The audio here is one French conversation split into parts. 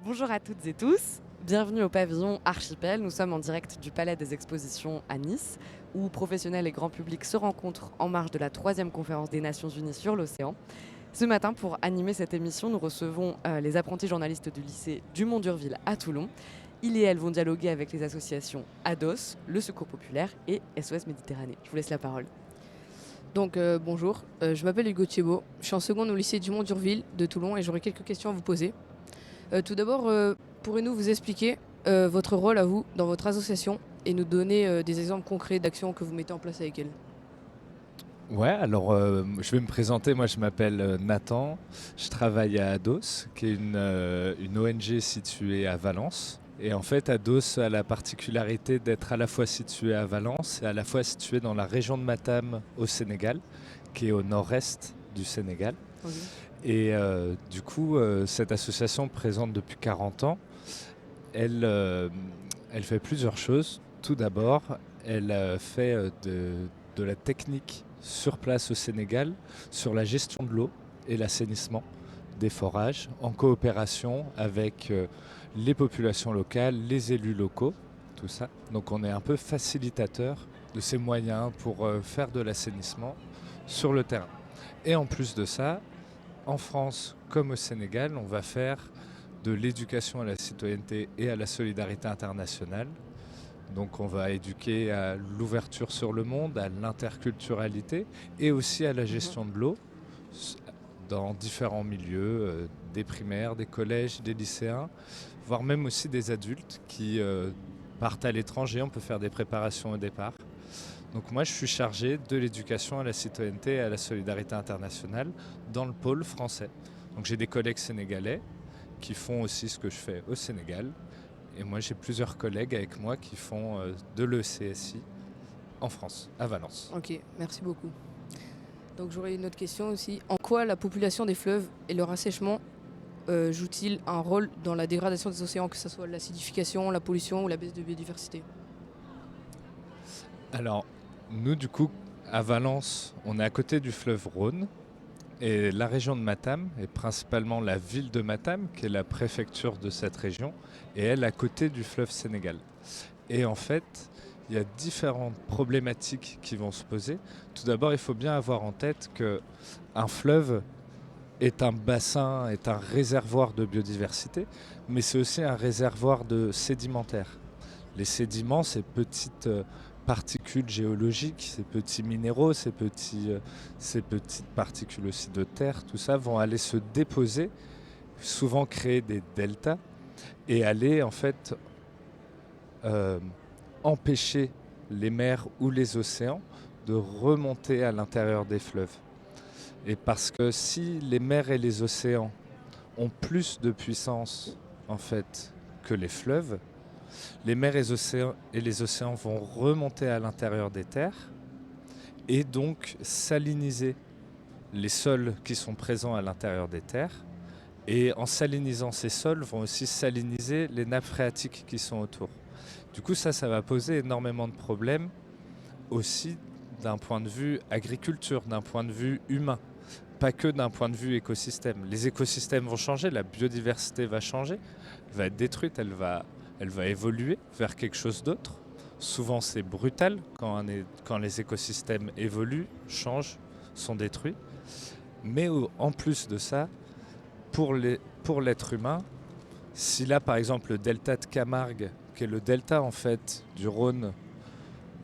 Bonjour à toutes et tous, bienvenue au pavillon Archipel. Nous sommes en direct du Palais des Expositions à Nice, où professionnels et grand public se rencontrent en marge de la 3e conférence des Nations Unies sur l'océan. Ce matin, pour animer cette émission, nous recevons les apprentis journalistes du lycée Dumont d'Urville à Toulon. Ils et elles vont dialoguer avec les associations ADOS, le Secours Populaire et SOS Méditerranée. Je vous laisse la parole. Bonjour, je m'appelle Hugo Thiebaud, je suis en seconde au lycée Dumont d'Urville de Toulon et j'aurais quelques questions à vous poser. Tout d'abord, pourriez-vous vous expliquer votre rôle à vous dans votre association et nous donner des exemples concrets d'actions que vous mettez en place avec elle? Ouais, alors je vais me présenter. Moi, je m'appelle Nathan. Je travaille à Ados, qui est une ONG située à Valence. Et en fait, Ados a la particularité d'être à la fois située à Valence et à la fois située dans la région de Matam au Sénégal, qui est au nord-est du Sénégal. Ok. Et du coup, cette association présente depuis 40 ans. Elle fait plusieurs choses. Tout d'abord, elle fait de la technique sur place au Sénégal sur la gestion de l'eau et l'assainissement des forages en coopération avec les populations locales, les élus locaux, tout ça. Donc on est un peu facilitateur de ces moyens pour faire de l'assainissement sur le terrain. Et en plus de ça, en France comme au Sénégal, on va faire de l'éducation à la citoyenneté et à la solidarité internationale. Donc on va éduquer à l'ouverture sur le monde, à l'interculturalité et aussi à la gestion de l'eau dans différents milieux, des primaires, des collèges, des lycéens, voire même aussi des adultes qui partent à l'étranger. On peut faire des préparations au départ. Donc moi je suis chargé de l'éducation à la citoyenneté et à la solidarité internationale dans le pôle français. Donc j'ai des collègues sénégalais qui font aussi ce que je fais au Sénégal. Et moi, j'ai plusieurs collègues avec moi qui font de l'ECSI en France, à Valence. Ok, merci beaucoup. Donc j'aurais une autre question aussi. En quoi la population des fleuves et leur assèchement jouent-ils un rôle dans la dégradation des océans, que ce soit l'acidification, la pollution ou la baisse de biodiversité? Alors, nous, du coup, à Valence, on est à côté du fleuve Rhône. Et la région de Matam, et principalement la ville de Matam, qui est la préfecture de cette région, et elle à côté du fleuve Sénégal. Et en fait, il y a différentes problématiques qui vont se poser. Tout d'abord, il faut bien avoir en tête qu'un fleuve est un bassin, est un réservoir de biodiversité, mais c'est aussi un réservoir de sédimentaires. Les sédiments, ces petites particules géologiques, ces petits minéraux, ces petites particules aussi de terre, tout ça vont aller se déposer, souvent créer des deltas et aller en fait empêcher les mers ou les océans de remonter à l'intérieur des fleuves. Et parce que si les mers et les océans ont plus de puissance en fait que les fleuves, les mers et les océans vont remonter à l'intérieur des terres et donc saliniser les sols qui sont présents à l'intérieur des terres. Et en salinisant ces sols, vont aussi saliniser les nappes phréatiques qui sont autour. Du coup, ça va poser énormément de problèmes aussi d'un point de vue agriculture, d'un point de vue humain, pas que d'un point de vue écosystème. Les écosystèmes vont changer, la biodiversité va changer, elle va être détruite, elle va évoluer vers quelque chose d'autre. Souvent c'est brutal quand les écosystèmes évoluent, changent, sont détruits. Mais en plus de ça, pour l'être humain, si là par exemple le delta de Camargue, qui est le delta en fait du Rhône,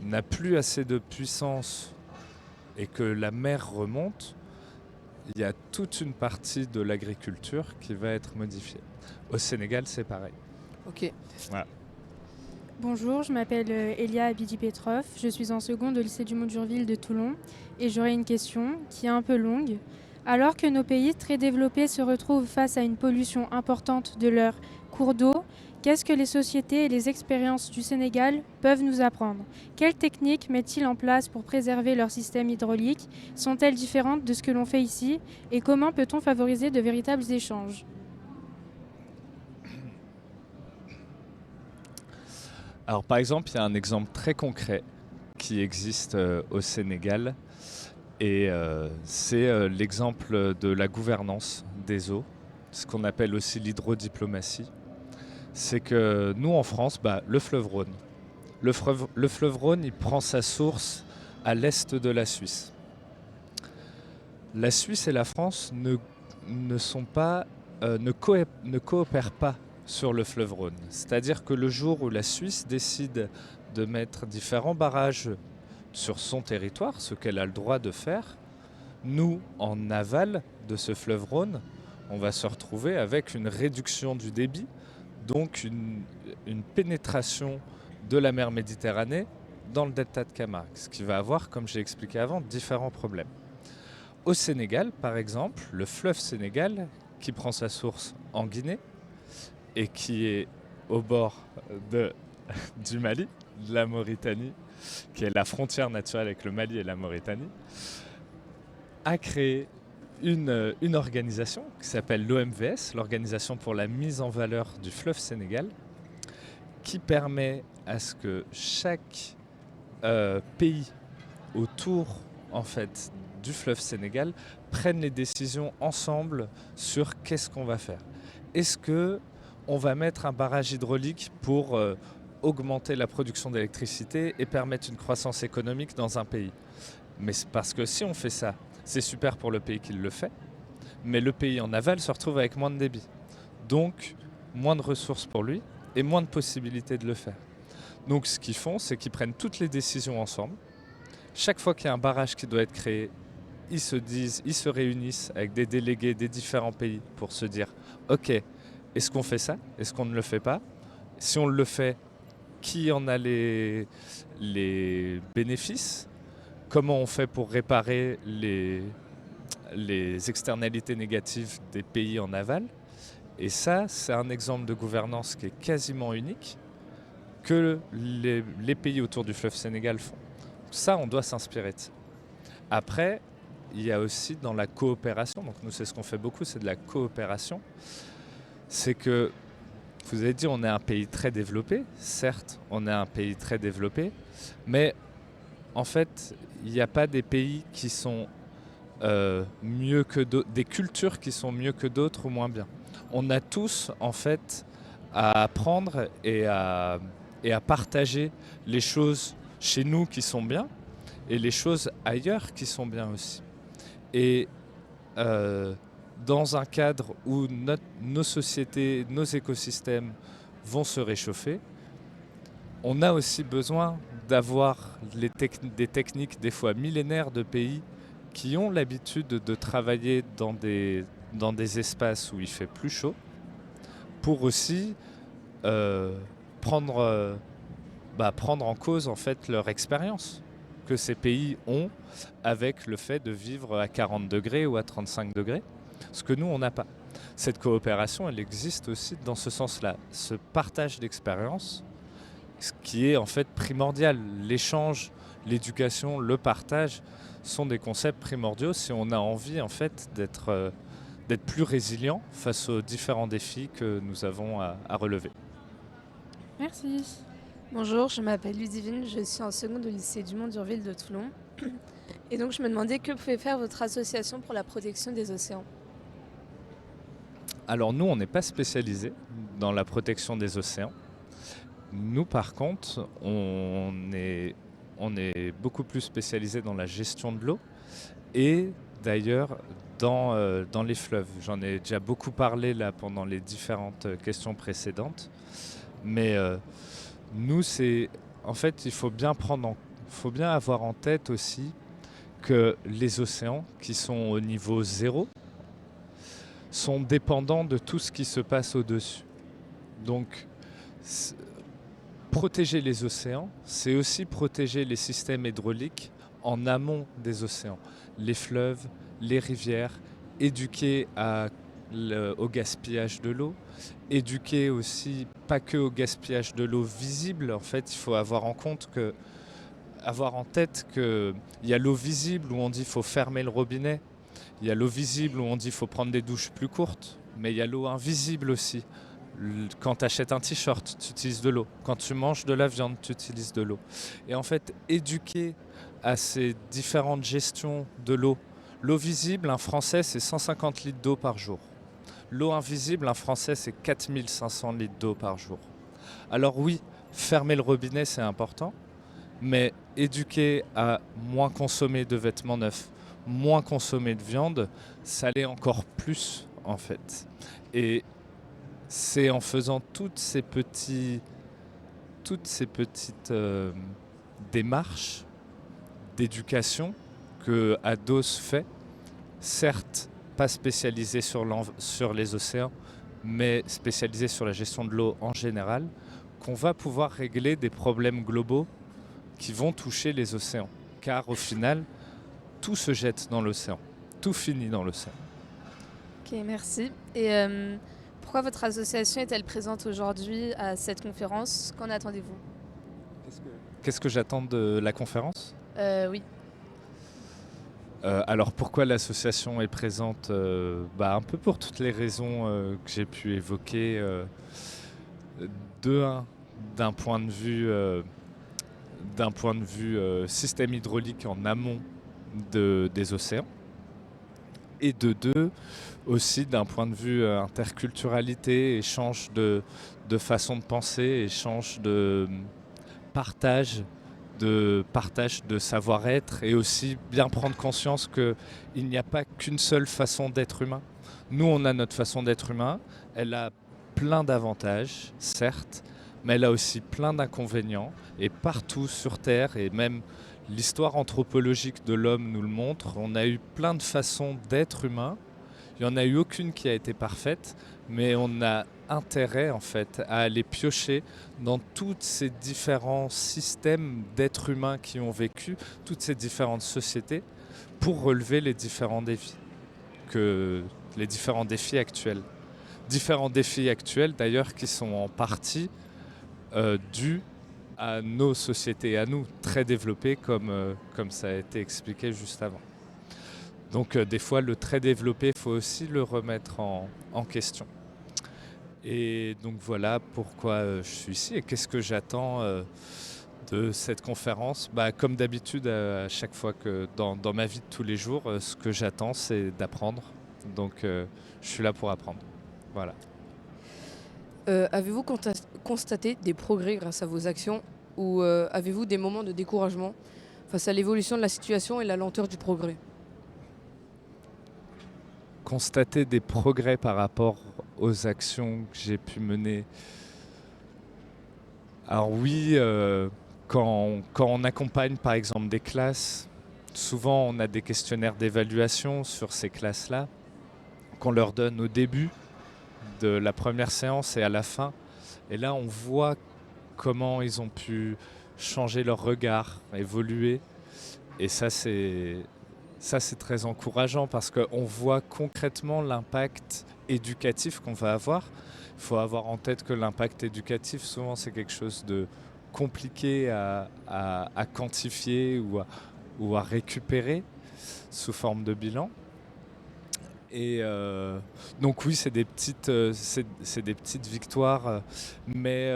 n'a plus assez de puissance et que la mer remonte, il y a toute une partie de l'agriculture qui va être modifiée. Au Sénégal, c'est pareil. Ok. Voilà. Bonjour, je m'appelle Elia Abidi Petrov, je suis en seconde au lycée Dumont d'Urville de Toulon et j'aurais une question qui est un peu longue. Alors que nos pays très développés se retrouvent face à une pollution importante de leurs cours d'eau, qu'est-ce que les sociétés et les expériences du Sénégal peuvent nous apprendre? Quelles techniques mettent-ils en place pour préserver leur système hydraulique? Sont-elles différentes de ce que l'on fait ici? Et comment peut-on favoriser de véritables échanges? Alors par exemple, il y a un exemple très concret qui existe au Sénégal et c'est l'exemple de la gouvernance des eaux, ce qu'on appelle aussi l'hydrodiplomatie. c'est que nous en France, le fleuve Rhône. Le fleuve Rhône, il prend sa source à l'est de la Suisse. La Suisse et la France ne coopèrent pas sur le fleuve Rhône. C'est-à-dire que le jour où la Suisse décide de mettre différents barrages sur son territoire, ce qu'elle a le droit de faire, nous, en aval de ce fleuve Rhône, on va se retrouver avec une réduction du débit, donc une pénétration de la mer Méditerranée dans le delta de Camargue, ce qui va avoir, comme j'ai expliqué avant, différents problèmes. Au Sénégal, par exemple, le fleuve Sénégal, qui prend sa source en Guinée et qui est au bord du Mali, de la Mauritanie, qui est la frontière naturelle avec le Mali et la Mauritanie, a créé une organisation qui s'appelle l'OMVS, l'Organisation pour la mise en valeur du fleuve Sénégal, qui permet à ce que chaque pays autour en fait, du fleuve Sénégal prenne les décisions ensemble sur qu'est-ce qu'on va faire. Est-ce qu'on va mettre un barrage hydraulique pour augmenter la production d'électricité et permettre une croissance économique dans un pays? Mais c'est parce que si on fait ça, c'est super pour le pays qui le fait, mais le pays en aval se retrouve avec moins de débit. Donc, moins de ressources pour lui et moins de possibilités de le faire. Donc, ce qu'ils font, c'est qu'ils prennent toutes les décisions ensemble. Chaque fois qu'il y a un barrage qui doit être créé, ils se réunissent avec des délégués des différents pays pour se dire « Ok, est-ce qu'on fait ça? Est-ce qu'on ne le fait pas? Si on le fait, qui en a les bénéfices? Comment on fait pour réparer les externalités négatives des pays en aval ?» Et ça, c'est un exemple de gouvernance qui est quasiment unique que les pays autour du fleuve Sénégal font. Ça, on doit s'inspirer de ça. Après, il y a aussi dans la coopération, donc nous c'est ce qu'on fait beaucoup, c'est de la coopération. C'est que, vous avez dit, on est un pays très développé, certes, on est un pays très développé, mais en fait, il n'y a pas des pays qui sont mieux que d'autres, des cultures qui sont mieux que d'autres ou moins bien. On a tous, en fait, à apprendre et à partager les choses chez nous qui sont bien et les choses ailleurs qui sont bien aussi. Et dans un cadre où nos sociétés, nos écosystèmes vont se réchauffer, on a aussi besoin d'avoir des techniques des fois millénaires de pays qui ont l'habitude de travailler dans des espaces où il fait plus chaud pour aussi prendre en cause en fait leur expérience que ces pays ont avec le fait de vivre à 40 degrés ou à 35 degrés, ce que nous on n'a pas. Cette coopération, elle existe aussi dans ce sens-là, ce partage d'expérience, ce qui est en fait primordial. L'échange, l'éducation, le partage sont des concepts primordiaux si on a envie en fait d'être plus résilient face aux différents défis que nous avons à relever. Merci. Bonjour, je m'appelle Ludivine, je suis en seconde au lycée Dumont d'Urville de Toulon. Et donc je me demandais que pouvait faire votre association pour la protection des océans. Alors nous, on n'est pas spécialisé dans la protection des océans. Nous, par contre, on est beaucoup plus spécialisé dans la gestion de l'eau et d'ailleurs dans les fleuves. J'en ai déjà beaucoup parlé là pendant les différentes questions précédentes. Mais nous, en fait, il faut bien avoir en tête aussi que les océans, qui sont au niveau 0, sont dépendants de tout ce qui se passe au-dessus. Donc, protéger les océans, c'est aussi protéger les systèmes hydrauliques en amont des océans. Les fleuves, les rivières, éduquer au gaspillage de l'eau, éduquer aussi pas que au gaspillage de l'eau visible. En fait, il faut avoir en tête qu'il y a l'eau visible où on dit qu'il faut fermer le robinet, il y a l'eau visible où on dit qu'il faut prendre des douches plus courtes, mais il y a l'eau invisible aussi. Quand tu achètes un t-shirt, tu utilises de l'eau. Quand tu manges de la viande, tu utilises de l'eau. Et en fait, éduquer à ces différentes gestions de l'eau. L'eau visible, un Français, c'est 150 litres d'eau par jour. L'eau invisible, un Français, c'est 4500 litres d'eau par jour. Alors oui, fermer le robinet, c'est important, mais éduquer à moins consommer de vêtements neufs, moins consommer de viande, ça l'est encore plus en fait. Et c'est en faisant toutes ces petites démarches d'éducation que Ados fait, certes pas spécialisé sur les océans, mais spécialisé sur la gestion de l'eau en général, qu'on va pouvoir régler des problèmes globaux qui vont toucher les océans. Car au final, tout se jette dans l'océan, tout finit dans l'océan. Ok, merci. Et pourquoi votre association est-elle présente aujourd'hui à cette conférence? Qu'en attendez-vous? Qu'est-ce que j'attends de la conférence ? Oui. Alors pourquoi l'association est présente un peu pour toutes les raisons que j'ai pu évoquer. D'un point de vue système hydraulique en amont des océans. Et de deux, aussi d'un point de vue interculturalité, échange de façon de penser, échange de partage de savoir-être, et aussi bien prendre conscience qu'il n'y a pas qu'une seule façon d'être humain. Nous, on a notre façon d'être humain, elle a plein d'avantages, certes, mais elle a aussi plein d'inconvénients, et partout sur Terre, et même l'histoire anthropologique de l'homme nous le montre, on a eu plein de façons d'être humain. Il n'y en a eu aucune qui a été parfaite, mais on a intérêt en fait à aller piocher dans tous ces différents systèmes d'êtres humains qui ont vécu, toutes ces différentes sociétés, pour relever les différents défis actuels. Différents défis actuels d'ailleurs qui sont en partie dus à nos sociétés, à nous, très développées comme ça a été expliqué juste avant. Donc des fois, le très développé, il faut aussi le remettre en question. Et donc voilà pourquoi je suis ici et qu'est-ce que j'attends de cette conférence. Comme d'habitude, à chaque fois que dans ma vie de tous les jours, ce que j'attends, c'est d'apprendre. Donc je suis là pour apprendre. Voilà. Avez-vous constaté des progrès grâce à vos actions, ou avez-vous des moments de découragement face à l'évolution de la situation et la lenteur du progrès? Constater des progrès par rapport aux actions que j'ai pu mener. Alors oui, quand on accompagne par exemple des classes, souvent on a des questionnaires d'évaluation sur ces classes-là qu'on leur donne au début de la première séance et à la fin. Et là on voit comment ils ont pu changer leur regard, évoluer. Et ça c'est très encourageant parce qu'on voit concrètement l'impact éducatif qu'on va avoir. Il faut avoir en tête que l'impact éducatif, souvent, c'est quelque chose de compliqué à quantifier ou à récupérer sous forme de bilan. Et donc oui, c'est des petites victoires, mais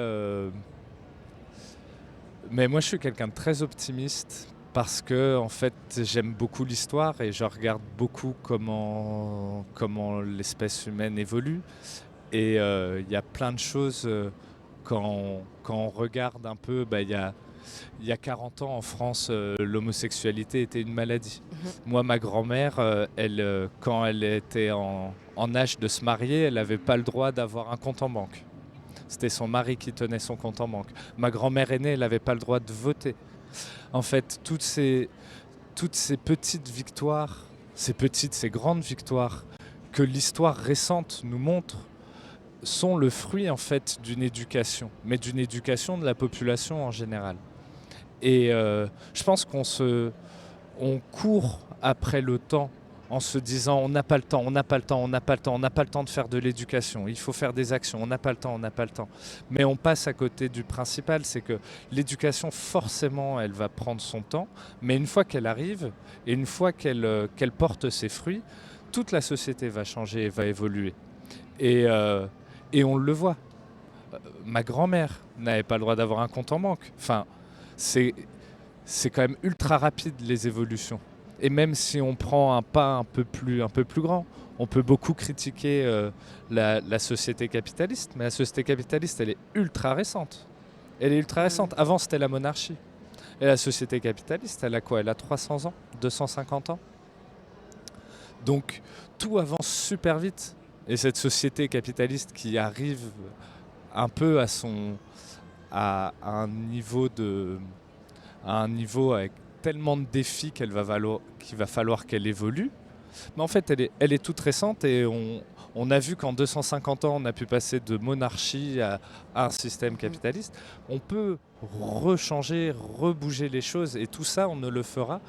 moi je suis quelqu'un de très optimiste. Parce que en fait, j'aime beaucoup l'histoire et je regarde beaucoup comment l'espèce humaine évolue. Et il y a plein de choses, quand on regarde un peu, il y a 40 ans en France, l'homosexualité était une maladie. Moi, ma grand-mère, quand elle était en âge de se marier, elle n'avait pas le droit d'avoir un compte en banque. C'était son mari qui tenait son compte en banque. Ma grand-mère aînée, elle n'avait pas le droit de voter. En fait, toutes ces petites victoires, ces grandes victoires que l'histoire récente nous montre, sont le fruit en fait d'une éducation, mais d'une éducation de la population en général. Et je pense on court après le temps en se disant on n'a pas le temps de faire de l'éducation, il faut faire des actions, on n'a pas le temps. Mais on passe à côté du principal, c'est que l'éducation forcément elle va prendre son temps, mais une fois qu'elle arrive et une fois qu'elle porte ses fruits, toute la société va changer et va évoluer. Et on le voit. Ma grand-mère n'avait pas le droit d'avoir un compte en banque. Enfin, c'est quand même ultra rapide les évolutions. Et même si on prend un pas un peu plus grand, on peut beaucoup critiquer la société capitaliste, mais la société capitaliste, elle est ultra récente. Elle est ultra récente. Avant, c'était la monarchie. Et la société capitaliste, elle a quoi? Elle a 300 ans, 250 ans. Donc, tout avance super vite. Et cette société capitaliste qui arrive un peu à un niveau avec tellement de défis qu'il va falloir qu'elle évolue. Mais en fait, elle est toute récente et on a vu qu'en 250 ans, on a pu passer de monarchie à un système capitaliste. On peut rechanger, rebouger les choses et tout ça, on ne le fera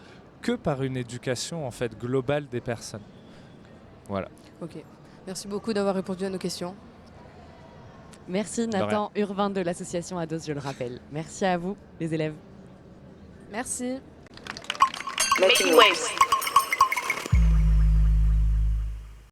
que par une éducation en fait globale des personnes. Voilà. Ok. Merci beaucoup d'avoir répondu à nos questions. Merci Nathan Urvin de l'association Ados, je le rappelle. Merci à vous, les élèves. Merci. Making waves.